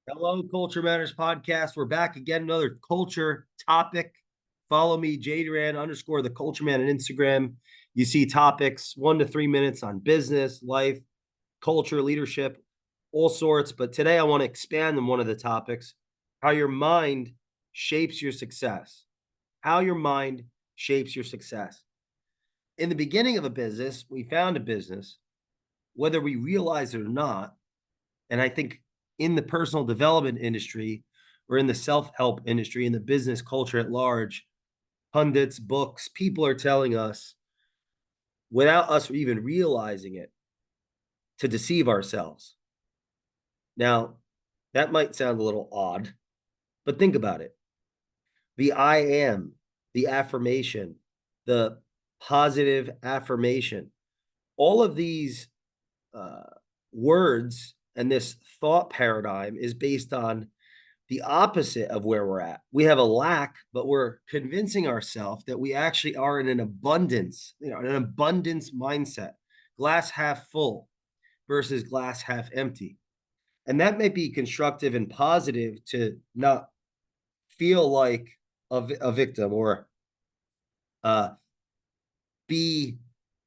Hello, Culture Matters podcast. We're back again, another culture topic. Follow me, Jay Doran underscore the Culture Man on Instagram. You see topics 1 to 3 minutes on business, life, culture, leadership, all sorts. But today I want to expand on one of the topics: how your mind shapes your success. How your mind shapes your success. In the beginning of a business, we found a business, whether we realize it or not. And I think in the personal development industry or in the self-help industry, in the business culture at large, pundits, books, people are telling us without us even realizing it to deceive ourselves. Now, that might sound a little odd, but think about it. The I am, the affirmation, the positive affirmation, all of these uh, words and this thought paradigm is based on the opposite of where we're at. We have a lack, but we're convincing ourselves that we actually are in an abundance, an abundance mindset, glass half full versus glass half empty. And that may be constructive and positive to not feel like a victim or uh, be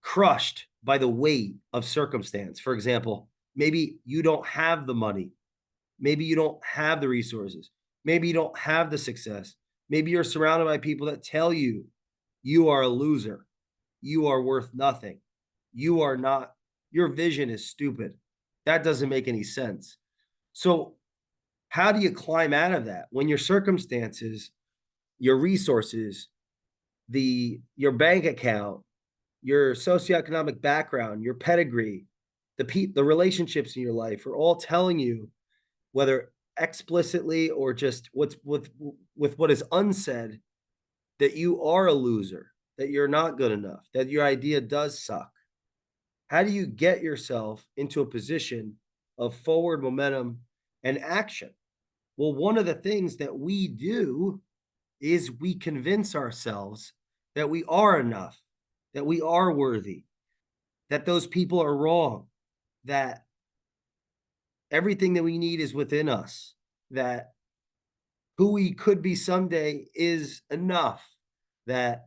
crushed by the weight of circumstance. For example, maybe you don't have the money. Maybe you don't have the resources. Maybe you don't have the success. Maybe you're surrounded by people that tell you you are a loser. You are worth nothing. You are not, your vision is stupid. That doesn't make any sense. So, how do you climb out of that when your circumstances, your resources, your bank account, your socioeconomic background, your pedigree, the relationships in your life are all telling you, whether explicitly or just with what is unsaid, that you are a loser, that you're not good enough, that your idea does suck. How do you get yourself into a position of forward momentum and action? Well, one of the things that we do is we convince ourselves that we are enough, that we are worthy, that those people are wrong, that everything that we need is within us, that who we could be someday is enough, that,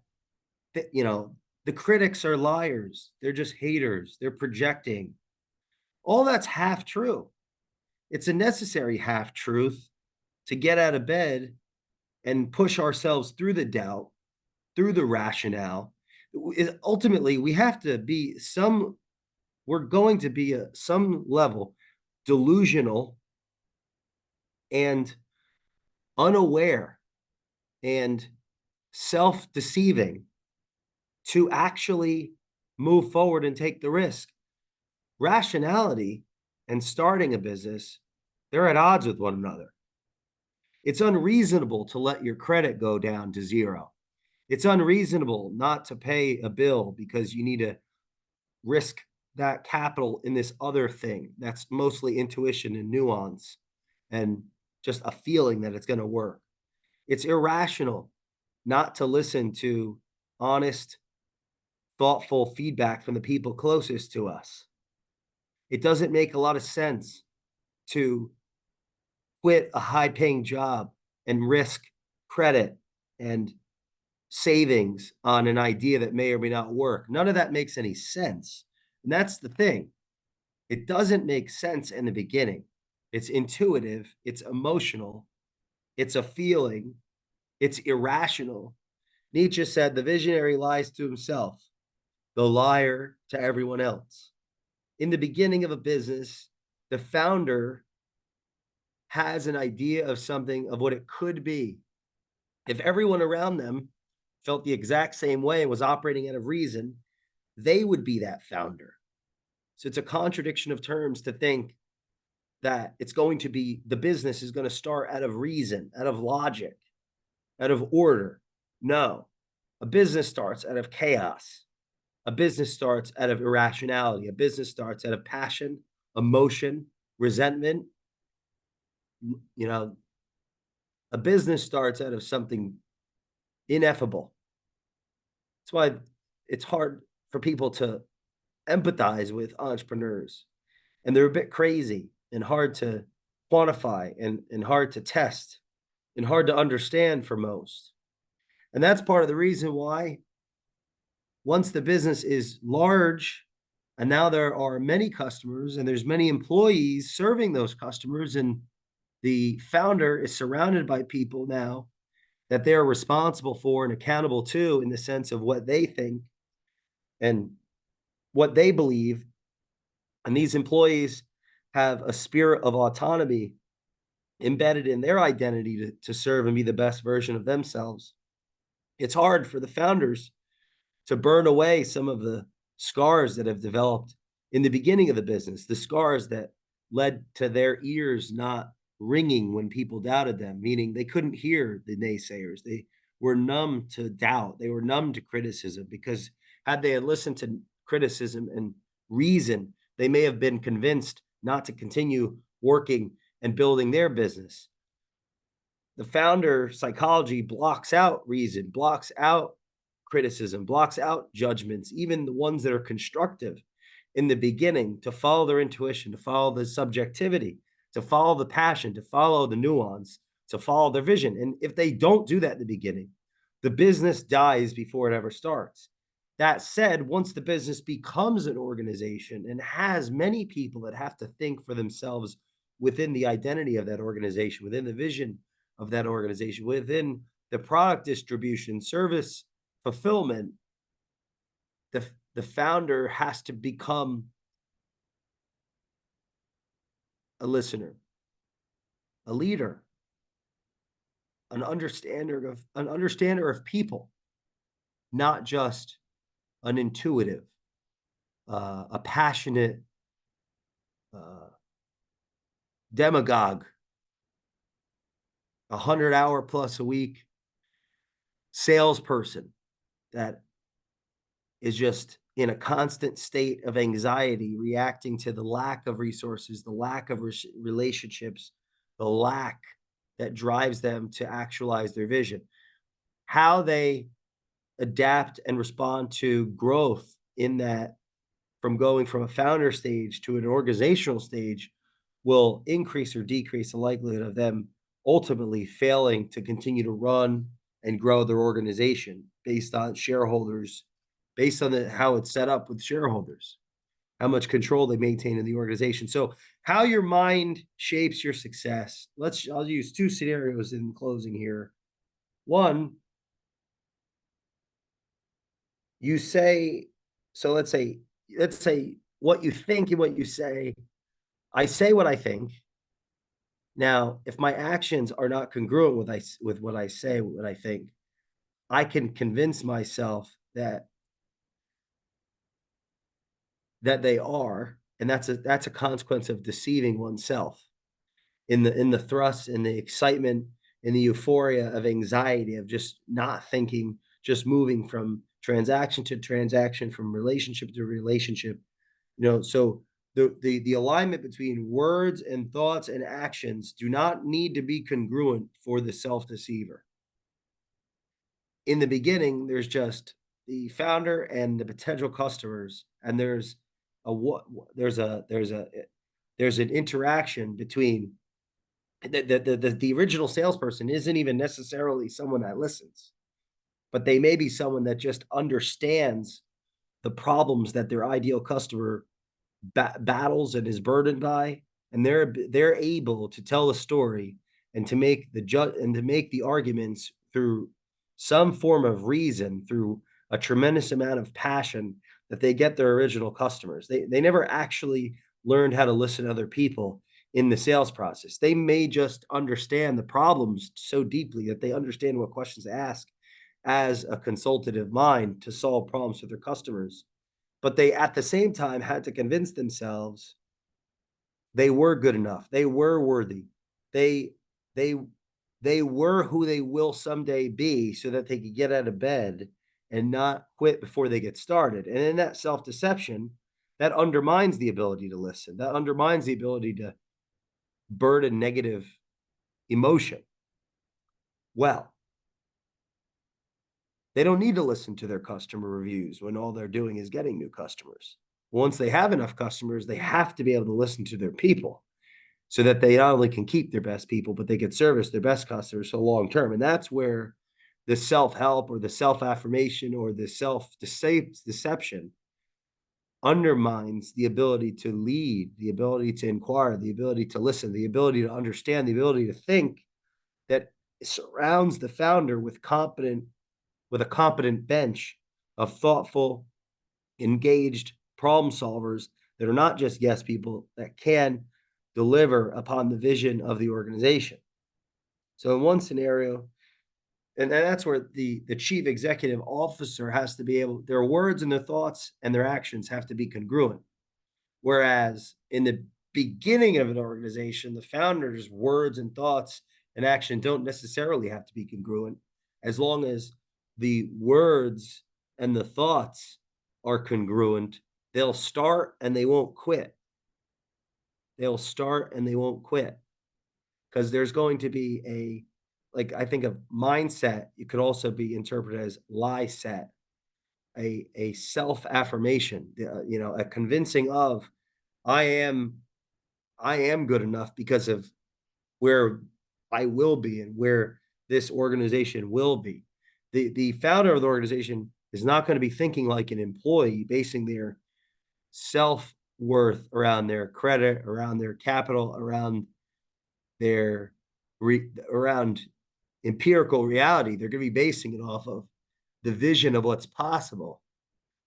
the critics are liars, they're just haters, they're projecting. All that's half true. It's a necessary half truth to get out of bed and push ourselves through the doubt, through the rationale. Ultimately, we have to be we're going to be at some level delusional and unaware and self-deceiving to actually move forward and take the risk. Rationality and starting a business, they're at odds with one another. It's unreasonable to let your credit go down to zero. It's unreasonable not to pay a bill because you need to risk that capital in this other thing that's mostly intuition and nuance and just a feeling that it's going to work. It's irrational not to listen to honest, thoughtful feedback from the people closest to us. It doesn't make a lot of sense to quit a high paying job and risk credit and savings on an idea that may or may not work. None of that makes any sense. And that's the thing. It doesn't make sense in the beginning. It's intuitive, it's emotional, it's a feeling, it's irrational. Nietzsche said the visionary lies to himself, the liar to everyone else. In the beginning of a business, the founder has an idea of something, of what it could be. If everyone around them felt the exact same way and was operating out of reason, they would be that founder. So it's a contradiction of terms to think that it's going to be, the business is going to start out of reason, out of logic, out of order. No, a business starts out of chaos. A business starts out of irrationality. A business starts out of passion, emotion, resentment. You know, a business starts out of something ineffable. That's why it's hard for people to empathize with entrepreneurs, and they're a bit crazy and hard to quantify and hard to test and hard to understand for most. And that's part of the reason why once the business is large and now there are many customers and there's many employees serving those customers and the founder is surrounded by people now that they're responsible for and accountable to in the sense of what they think and what they believe. And these employees have a spirit of autonomy embedded in their identity to serve and be the best version of themselves. It's hard for the founders to burn away some of the scars that have developed in the beginning of the business, the scars that led to their ears not ringing when people doubted them, meaning they couldn't hear the naysayers. They were numb to doubt. They were numb to criticism because had they had listened to criticism and reason, they may have been convinced not to continue working and building their business. The founder psychology blocks out reason, blocks out criticism, blocks out judgments, even the ones that are constructive in the beginning, to follow their intuition, to follow the subjectivity, to follow the passion, to follow the nuance, to follow their vision. And if they don't do that in the beginning, the business dies before it ever starts. That said, once the business becomes an organization and has many people that have to think for themselves within the identity of that organization, within the vision of that organization, within the product distribution, service, fulfillment, the founder has to become a listener, a leader, an understander of people, not just an intuitive, a passionate demagogue, 100-hour plus a week salesperson that is just in a constant state of anxiety, reacting to the lack of resources, the lack of relationships, the lack that drives them to actualize their vision. How they adapt and respond to growth in that from going from a founder stage to an organizational stage will increase or decrease the likelihood of them ultimately failing to continue to run and grow their organization based on shareholders, based on how it's set up with shareholders, how much control they maintain in the organization. So how your mind shapes your success. I'll use two scenarios in closing here. One, you say, so let's say what you think and what you say. I say what I think. Now, if my actions are not congruent with what I say, what I think, I can convince myself that they are, and that's a consequence of deceiving oneself in the thrust, in the excitement, in the euphoria of anxiety of just not thinking, just moving from transaction to transaction, from relationship to relationship. So the alignment between words and thoughts and actions do not need to be congruent for the self-deceiver. In the beginning, there's just the founder and the potential customers, and a what there's an interaction between the original salesperson isn't even necessarily someone that listens, but they may be someone that just understands the problems that their ideal customer battles and is burdened by, and they're able to tell a story and to make the arguments through some form of reason, through a tremendous amount of passion that they get their original customers. They never actually learned how to listen to other people in the sales process. They may just understand the problems so deeply that they understand what questions to ask as a consultative mind to solve problems for their customers. But they, at the same time, had to convince themselves they were good enough. They were worthy. They they they were who they will someday be so that they could get out of bed and not quit before they get started. And in that self-deception, that undermines the ability to listen. That undermines the ability to burden negative emotion. Well, they don't need to listen to their customer reviews when all they're doing is getting new customers. Once they have enough customers, they have to be able to listen to their people. so that they not only can keep their best people, but they can service their best customers so long term. And that's where the self help or the self affirmation or the self deception undermines the ability to lead, the ability to inquire, the ability to listen, the ability to understand, the ability to think that surrounds the founder with a competent bench of thoughtful, engaged problem solvers that are not just yes people that can deliver upon the vision of the organization. So in one scenario, and that's where the chief executive officer has to be able, their words and their thoughts and their actions have to be congruent. Whereas in the beginning of an organization, the founder's words and thoughts and action don't necessarily have to be congruent, as long as the words and the thoughts are congruent, they'll start and they won't quit. They'll start and they won't quit because there's going to be like I think of mindset, it could also be interpreted as lie set, a self affirmation, a convincing of I am I am good enough because of where I will be and where this organization will be. The founder of the organization is not going to be thinking like an employee, basing their self worth around their credit, around their capital, around their around empirical reality. They're going to be basing it off of the vision of what's possible.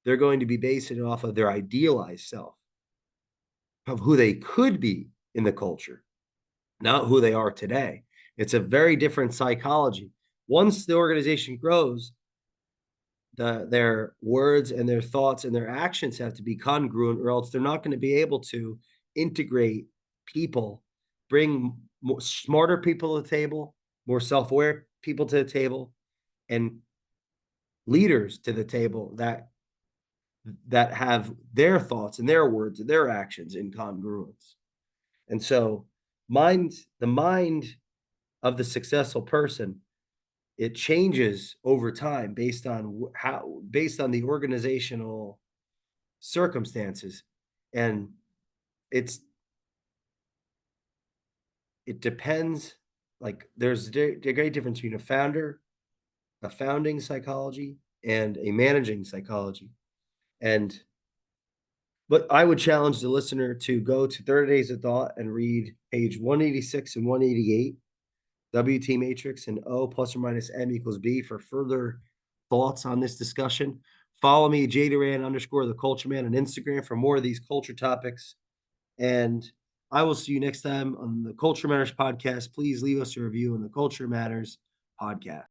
They're going to be basing it off of their idealized self, of who they could be in the culture, not who they are today. It's a very different psychology. Once the organization grows, their words and their thoughts and their actions have to be congruent, or else they're not going to be able to integrate people, bring more, smarter people to the table, more self-aware people to the table, and leaders to the table that have their thoughts and their words and their actions in congruence. And so the mind of the successful person, it changes over time based on the organizational circumstances. And it's it depends, like there's a great difference between a founding psychology and a managing psychology. And but I would challenge the listener to go to 30 Days of Thought and read page 186 and 188, WT matrix and O plus or minus M equals B for further thoughts on this discussion. Follow me, Jay Doran underscore the culture man on Instagram for more of these culture topics. And I will see you next time on the Culture Matters podcast. Please leave us a review on the Culture Matters podcast.